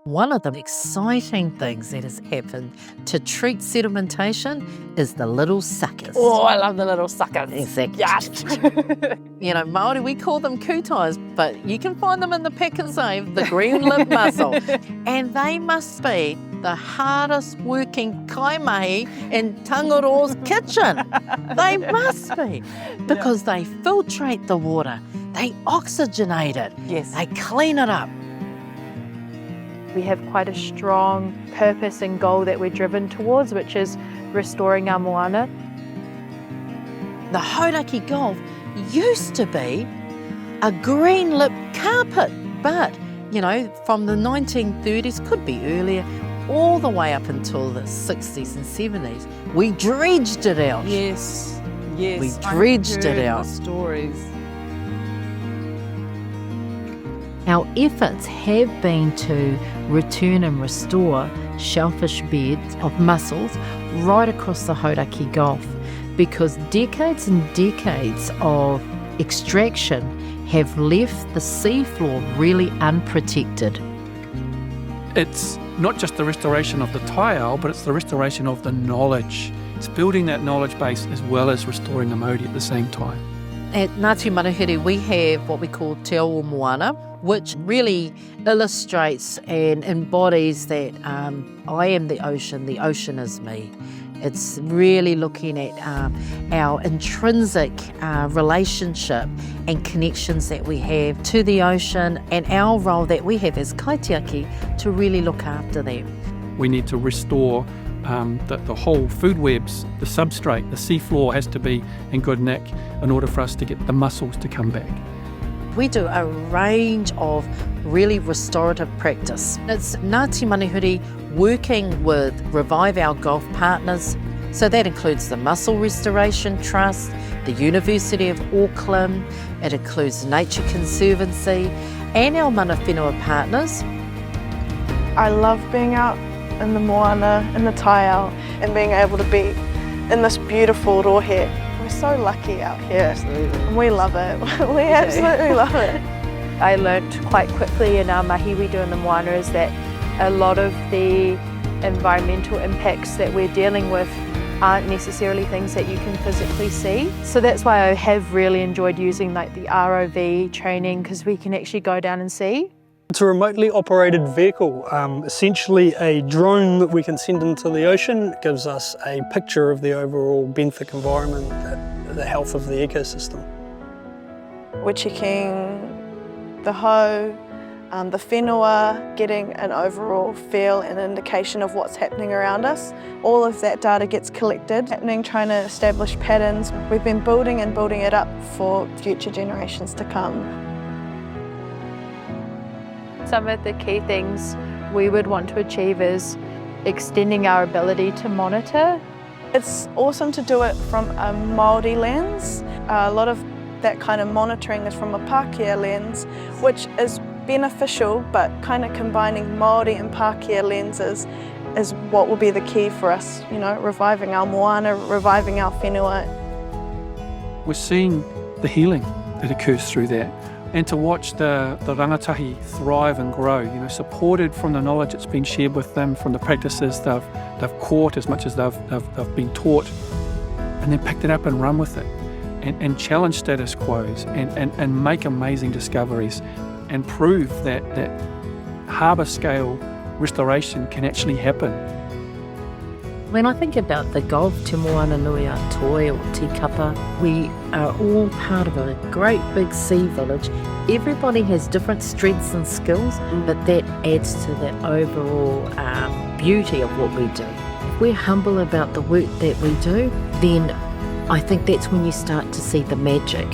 One of the exciting things that has happened to treat sedimentation is the little suckers. Oh, I love the little suckers. Exactly. Yes. You know, Māori, we call them Kūtais, but you can find them in the pack and save, the green lip mussel. And they must be the hardest working kaimahi in Tangaroa's kitchen. They must be, because they filtrate the water, they oxygenate it, Yes. they clean it up. We have quite a strong purpose and goal that we're driven towards, which is restoring our moana. The Hauraki Gulf used to be a green lip carpet, but, you know, from the 1930s, could be earlier, all the way up until the 60s and 70s, we dredged it out. Yes. Yes. We dredged it I've heard out. the stories. Our efforts have been to return and restore shellfish beds of mussels right across the Hauraki Gulf, because decades and decades of extraction have left the seafloor really unprotected. It's not just the restoration of the taiao, but it's the restoration of the knowledge. It's building that knowledge base as well as restoring the mauri at the same time. At Ngāti Manuhiri, we have what we call Te Ao Moana, which really illustrates and embodies that I am the ocean is me. It's really looking at our intrinsic relationship and connections that we have to the ocean, and our role that we have as kaitiaki to really look after that. We need to restore the whole food webs, the substrate, the seafloor has to be in good nick in order for us to get the mussels to come back. We do a range of really restorative practice. It's Ngāti Manuhiri working with Revive Our Gulf partners. So that includes the Mussel Restoration Trust, the University of Auckland, it includes Nature Conservancy and our mana whenua partners. I love being out in the moana, in the taiao, and being able to be in this beautiful rohe. We're so lucky out here. Absolutely. And we love it. We absolutely love it. I learnt quite quickly in our mahi we do in the moana is that a lot of the environmental impacts that we're dealing with aren't necessarily things that you can physically see. So that's why I have really enjoyed using like the ROV training, because we can actually go down and see. It's a remotely operated vehicle, essentially a drone that we can send into the ocean. It gives us a picture of the overall benthic environment, the health of the ecosystem. We're checking the hoe, the whenua, getting an overall feel and indication of what's happening around us. All of that data gets collected, trying to establish patterns. We've been building and building it up for future generations to come. Some of the key things we would want to achieve is extending our ability to monitor. It's awesome to do it from a Māori lens. A lot of that kind of monitoring is from a Pākehā lens, which is beneficial, but kind of combining Māori and Pākehā lenses is what will be the key for us, you know, reviving our moana, reviving our whenua. We're seeing the healing that occurs through that, and to watch the rangatahi thrive and grow, you know, supported from the knowledge that's been shared with them, from the practices they've caught as much as they've been taught, and then picked it up and run with it, and challenge status quos, and make amazing discoveries, and prove that harbour scale restoration can actually happen. When I think about the Gulf, Te Moana Nui a Toi or Te Kapa, we are all part of a great big sea village. Everybody has different strengths and skills, but that adds to the overall beauty of what we do. If we're humble about the work that we do, then I think that's when you start to see the magic.